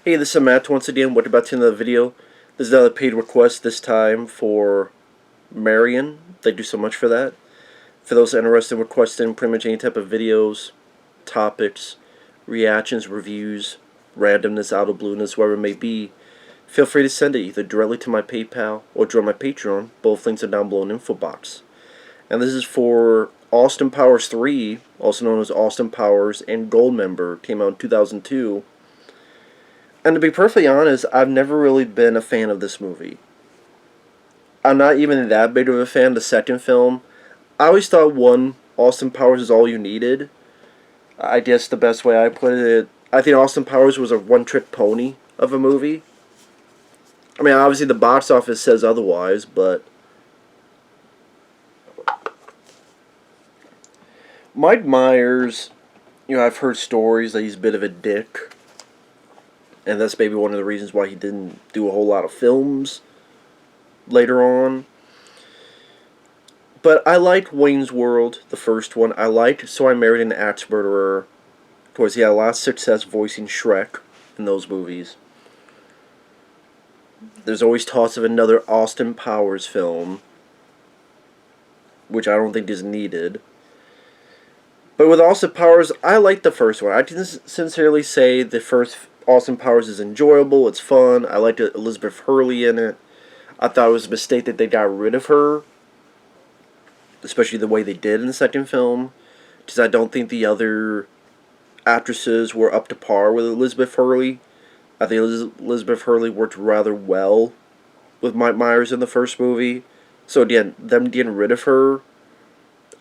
Hey, this is Matt once again. What about to the video? This is another paid request, this time for Marion. Thank you so much for that. For those interested in requesting pretty much any type of videos, topics, reactions, reviews, randomness, out of blueness, whatever it may be, feel free to send it either directly to my PayPal or join my Patreon. Both links are down below in the info box. And this is for Austin Powers 3, also known as Austin Powers and Goldmember, came out in 2002. And to be perfectly honest, I've never really been a fan of this movie. I'm not even that big of a fan of the second film. I always thought one, Austin Powers is all you needed. I guess the best way I put it, I think Austin Powers was a one-trick pony of a movie. I mean, obviously the box office says otherwise, but Mike Myers, I've heard stories that he's a bit of a dick. And that's maybe one of the reasons why he didn't do a whole lot of films later on. But I liked Wayne's World, the first one. I liked So I Married an Axe Murderer. Of course, he had a lot of success voicing Shrek in those movies. There's always talks of another Austin Powers film, which I don't think is needed. But with Austin Powers, I liked the first one. I can sincerely say the first Austin Powers is enjoyable, it's fun. I liked Elizabeth Hurley in it. I thought it was a mistake that they got rid of her, especially the way they did in the second film, because I don't think the other actresses were up to par with Elizabeth Hurley. I think Elizabeth Hurley worked rather well with Mike Myers in the first movie. So again, them getting rid of her,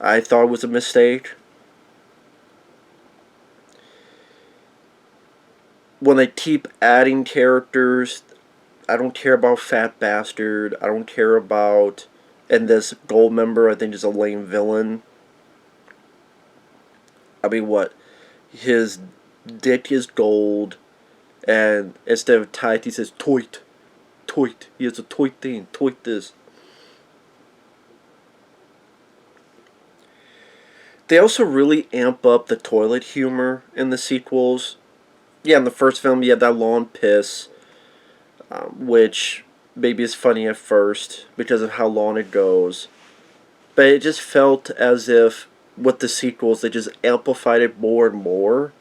I thought was a mistake. When they keep adding characters, I don't care about Fat Bastard. I don't care about, and this Goldmember, I think, is a lame villain. I mean, what? His dick is gold, and instead of tight, he says toit. Toit. He has a toit thing. Toit this. They also really amp up the toilet humor in the sequels. Yeah, in the first film, you had that long piss, which maybe is funny at first because of how long it goes. But it just felt as if, with the sequels, they just amplified it more and more.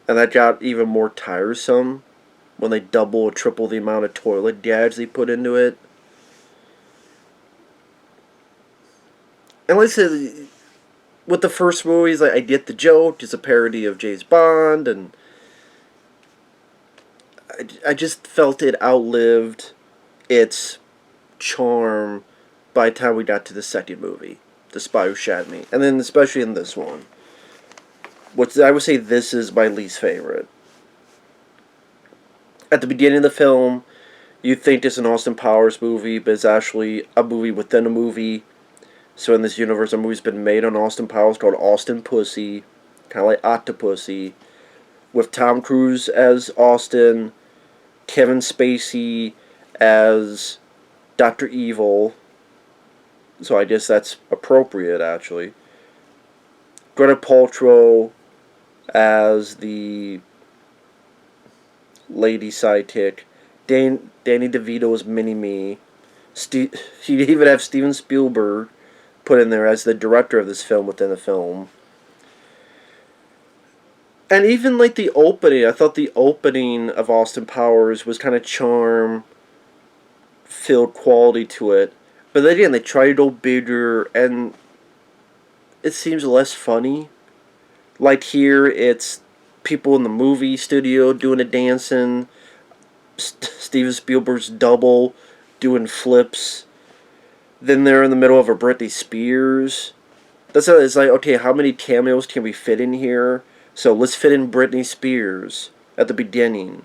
And that got even more tiresome when they double or triple the amount of toilet gags they put into it. And like I said, with the first movies, I get the joke. It's a parody of James Bond, and I just felt it outlived its charm by the time we got to the second movie, The Spy Who Shagged Me. And then especially in this one, which I would say this is my least favorite. At the beginning of the film, you think it's an Austin Powers movie, but it's actually a movie within a movie. So in this universe, a movie's been made on Austin Powers called Austin Pussy, kind of like Octopussy, with Tom Cruise as Austin, Kevin Spacey as Dr. Evil, so I guess that's appropriate, actually. Gwyneth Paltrow as the lady sidekick. Danny DeVito as Mini-Me. She'd even have Steven Spielberg put in there as the director of this film within the film. And even like the opening, I thought the opening of Austin Powers was kind of charm-filled quality to it. But then again, they try to go bigger, and it seems less funny. Like here, it's people in the movie studio doing a dancing, Steven Spielberg's double doing flips. Then they're in the middle of a Britney Spears. It's like, okay, how many cameos can we fit in here? So let's fit in Britney Spears at the beginning.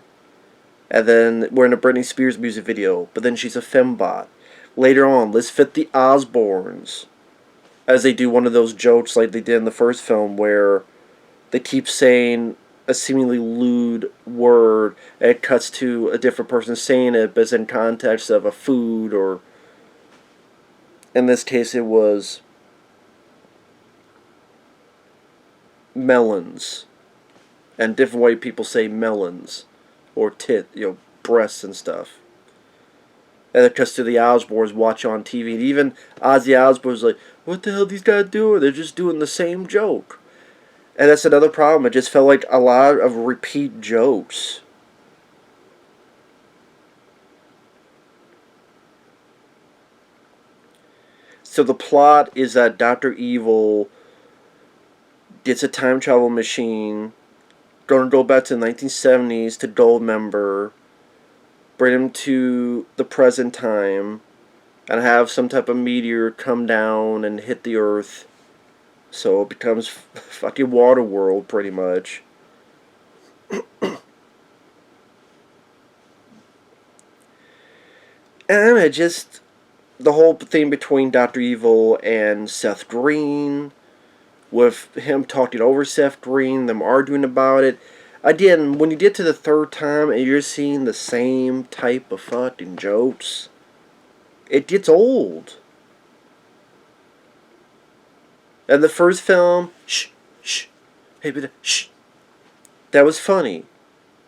And then we're in a Britney Spears music video, but then she's a fembot. Later on, let's fit the Osbournes. As they do one of those jokes like they did in the first film where they keep saying a seemingly lewd word and it cuts to a different person saying it, but it's in context of a food, or in this case it was melons. And different way people say melons. or breasts and stuff. And because to the Osbournes watch on TV, and even Ozzy Osbourne's like, what the hell are these guys doing? They're just doing the same joke. And that's another problem. It just felt like a lot of repeat jokes. So the plot is that Dr. Evil gets a time travel machine, going to go back to the 1970s to Goldmember, bring him to the present time, and have some type of meteor come down and hit the Earth. So it becomes fucking Waterworld, pretty much. And it just... the whole thing between Dr. Evil and Seth Green, with him talking over Seth Green, them arguing about it. Again, when you get to the third time and you're seeing the same type of fucking jokes, it gets old. And the first film, hey, but that was funny.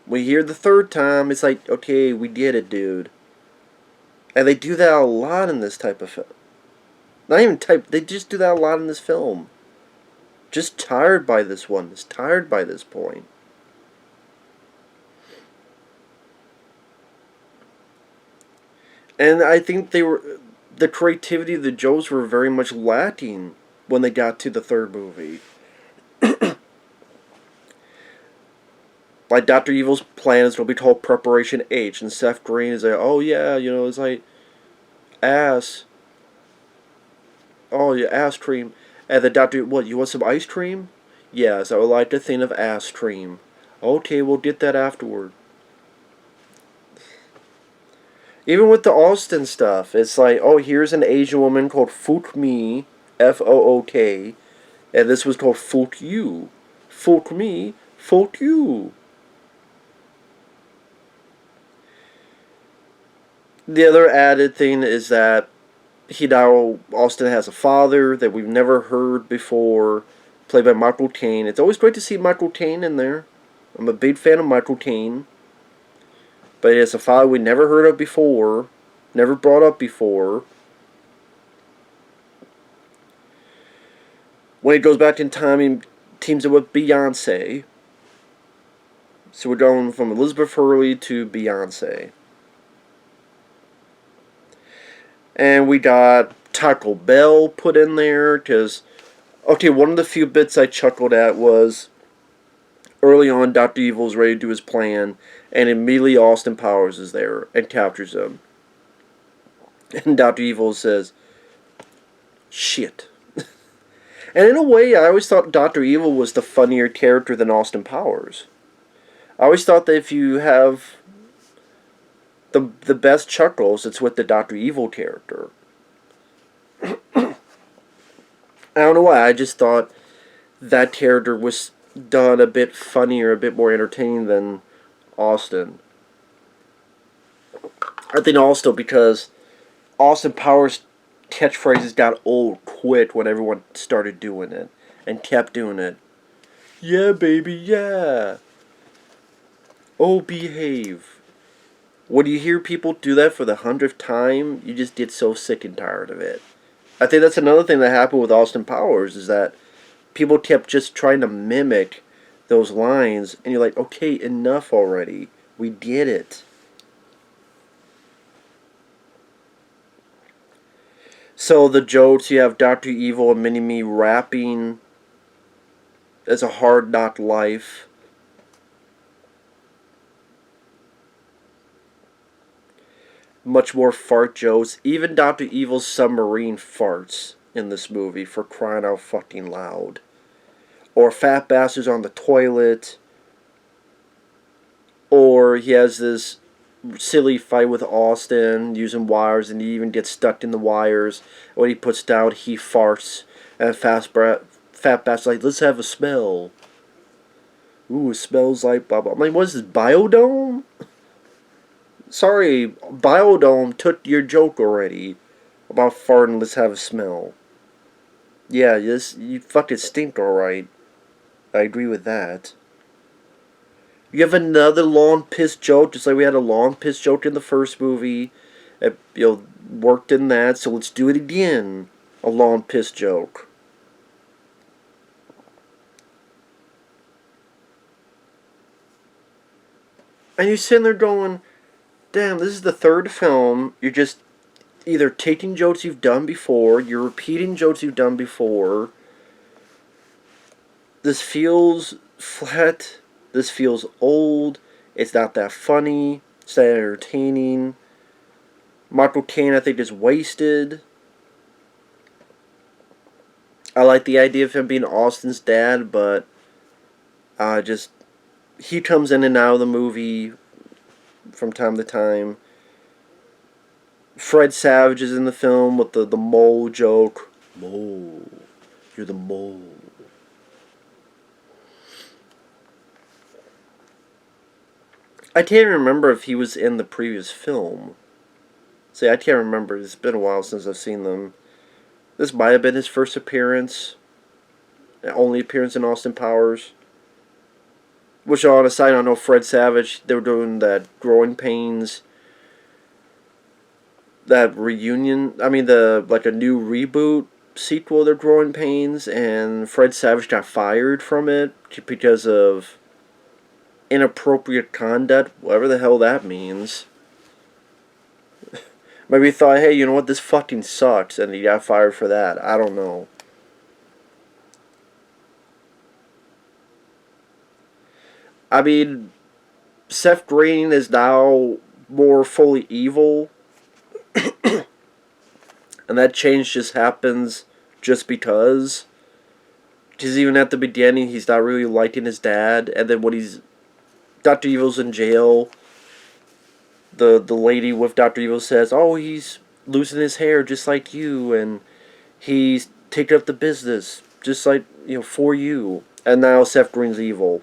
When you hear the third time, it's like, okay, we get it, dude. And they do that a lot in this type of film. Not even type, they just do that a lot in this film. Just tired by this one. It's tired by this point. And I think the creativity of the jokes were very much lacking when they got to the third movie. Like, Dr. Evil's plan is going to be called Preparation H, and Seth Green is like, oh yeah, it's like ass. Oh, yeah, ass cream. And the doctor, what, you want some ice cream? Yes, I would like to think of ass cream. Okay, we'll get that afterward. Even with the Austin stuff, it's like, oh, here's an Asian woman called Fook Me, Fook, and this was called Fook You. Fook Me, Fook You. The other added thing is that Austin has a father that we've never heard before, played by Michael Caine. It's always great to see Michael Caine in there. I'm a big fan of Michael Caine. But it's a father we never heard of before, never brought up before. When he goes back in time, he teams up with Beyoncé. So we're going from Elizabeth Hurley to Beyoncé. And we got Taco Bell put in there, because, okay, one of the few bits I chuckled at was, early on, Dr. Evil's ready to do his plan, and immediately Austin Powers is there and captures him. And Dr. Evil says, shit. And in a way, I always thought Dr. Evil was the funnier character than Austin Powers. I always thought that if you have the best chuckles, it's with the Dr. Evil character. I don't know why, I just thought that character was done a bit funnier, a bit more entertaining than Austin. I think also because Austin Powers' catchphrases got old quick when everyone started doing it and kept doing it. Yeah, baby, yeah. Oh, behave. When you hear people do that for the 100th time, you just get so sick and tired of it. I think that's another thing that happened with Austin Powers, is that people kept just trying to mimic those lines, and you're like, okay, enough already. We get it. So the jokes, you have Dr. Evil and Mini-Me rapping as a hard knock life. Much more fart jokes. Even Dr. Evil's submarine farts in this movie, for crying out fucking loud. Or fat bastards on the toilet. Or he has this silly fight with Austin using wires, and he even gets stuck in the wires. When he puts down, he farts. And fat bastard's like, let's have a smell. Ooh, it smells like blah blah. I'm like, what is this, Biodome? Sorry, Biodome took your joke already about farting, let's have a smell. Yeah, you fucking stink, alright. I agree with that. You have another long piss joke, just like we had a long piss joke in the first movie. It, worked in that, so let's do it again. A long piss joke. And you're sitting there going, damn, this is the third film. You're just either taking jokes you've done before, you're repeating jokes you've done before. This feels flat. This feels old. It's not that funny. It's not entertaining. Michael Caine, I think, is wasted. I like the idea of him being Austin's dad, but just he comes in and out of the movie from time to time. Fred Savage is in the film with the mole joke. Mole. You're the mole. I can't remember if he was in the previous film. See, I can't remember. It's been a while since I've seen them. This might have been his first appearance. Only appearance in Austin Powers. Which, on a side, I know Fred Savage, they were doing that Growing Pains, that reunion, a new reboot sequel to Growing Pains, and Fred Savage got fired from it because of inappropriate conduct, whatever the hell that means. Maybe he thought, hey, you know what, this fucking sucks, and he got fired for that. I don't know. I mean, Seth Green is now more fully evil, and that change just happens just because. Because even at the beginning, he's not really liking his dad, and then when Dr. Evil's in jail, the lady with Dr. Evil says, oh, he's losing his hair just like you, and he's taking up the business just like, for you. And now Seth Green's evil.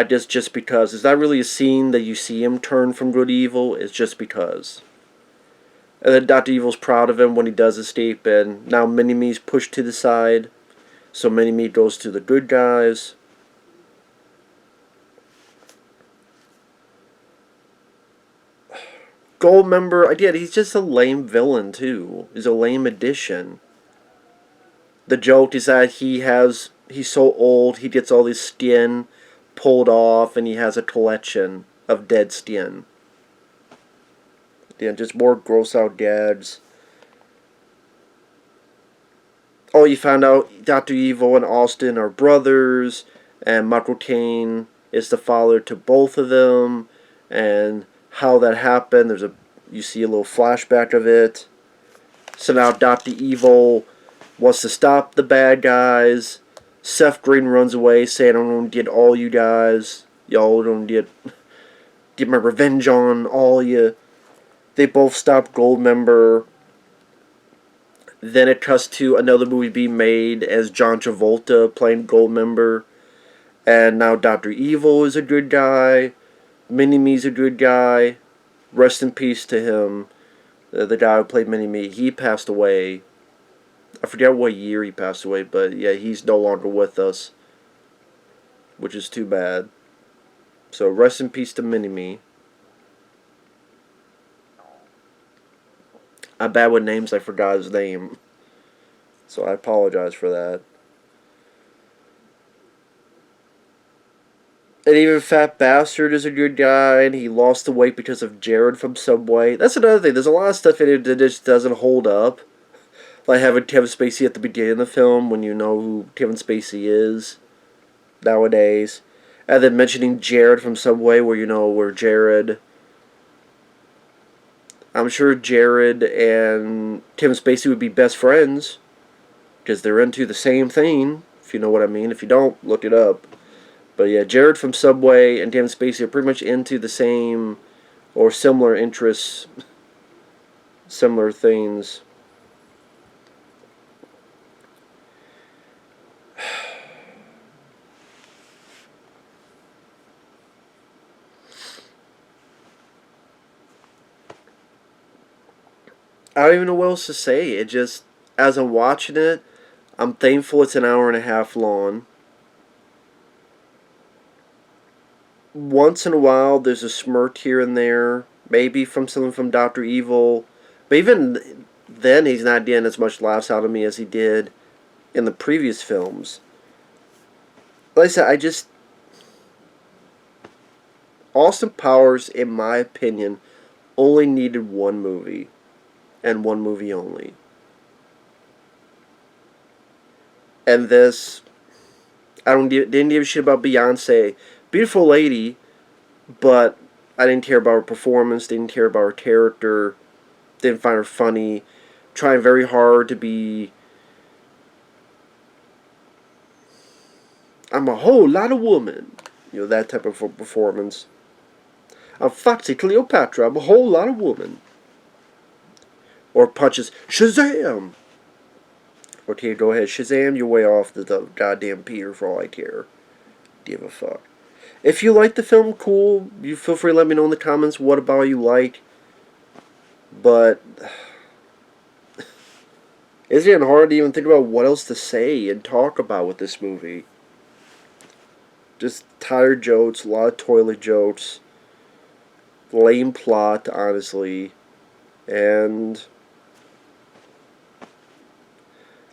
Just because. It's not really a scene that you see him turn from good to evil, it's just because. And then Dr. Evil's proud of him when he does escape, and now Mini-Me's pushed to the side, so Mini-Me goes to the good guys. Goldmember, again, he's just a lame villain, too. He's a lame addition. The joke is that he's so old, he gets all his skin pulled off, and he has a collection of dead skin. Yeah, just more gross out gags. Oh, you found out Dr. Evil and Austin are brothers, and Michael Caine is the father to both of them, and how that happened. You see a little flashback of it. So now Dr. Evil wants to stop the bad guys. Seth Green runs away, saying, I'm going to get all you guys. Y'all going to get my revenge on all you. They both stop Goldmember. Then it cuts to another movie being made as John Travolta playing Goldmember. And now Dr. Evil is a good guy. Mini-Me's a good guy. Rest in peace to him. The guy who played Mini-Me, he passed away. I forget what year he passed away, but yeah, he's no longer with us. Which is too bad. So rest in peace to Mini-Me. I'm bad with names, I forgot his name. So I apologize for that. And even Fat Bastard is a good guy, and he lost the weight because of Jared from Subway. That's another thing. There's a lot of stuff in it that just doesn't hold up. Like having Kevin Spacey at the beginning of the film when you know who Kevin Spacey is nowadays. And then mentioning Jared from Subway where Jared... I'm sure Jared and Kevin Spacey would be best friends. Because they're into the same thing, if you know what I mean. If you don't, look it up. But yeah, Jared from Subway and Kevin Spacey are pretty much into the same or similar interests, similar things. I don't even know what else to say. It just, as I'm watching it, I'm thankful it's an hour and a half long. once in a while, there's a smirk here and there. Maybe from someone from Dr. Evil. But even then, he's not getting as much laughs out of me as he did in the previous films. Like I said, Austin Powers, in my opinion, only needed one movie. And one movie only. And this, didn't give a shit about Beyonce. Beautiful lady, but I didn't care about her performance, didn't care about her character, didn't find her funny, trying very hard to be... I'm a whole lot of woman. You know, that type of performance. I'm Foxy Cleopatra, I'm a whole lot of woman. Or punches, Shazam! Okay, go ahead, Shazam, you're way off the goddamn Peter for all I care. Give a fuck. If you like the film, cool. You feel free to let me know in the comments what about you like. But it's getting hard to even think about what else to say and talk about with this movie. Just tired jokes, a lot of toilet jokes, lame plot, honestly, and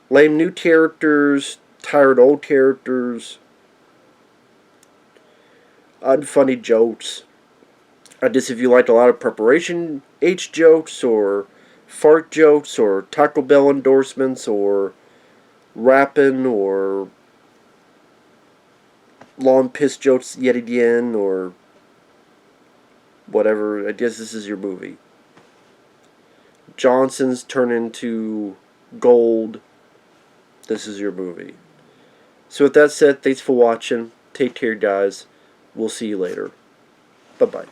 lame new characters, tired old characters, unfunny jokes. I guess if you like a lot of preparation H jokes, or fart jokes, or Taco Bell endorsements, or rapping, or long piss jokes yet again, or whatever, I guess this is your movie. Johnson's turn into gold. This is your movie. So with that said, thanks for watching. Take care, guys. We'll see you later. Bye-bye.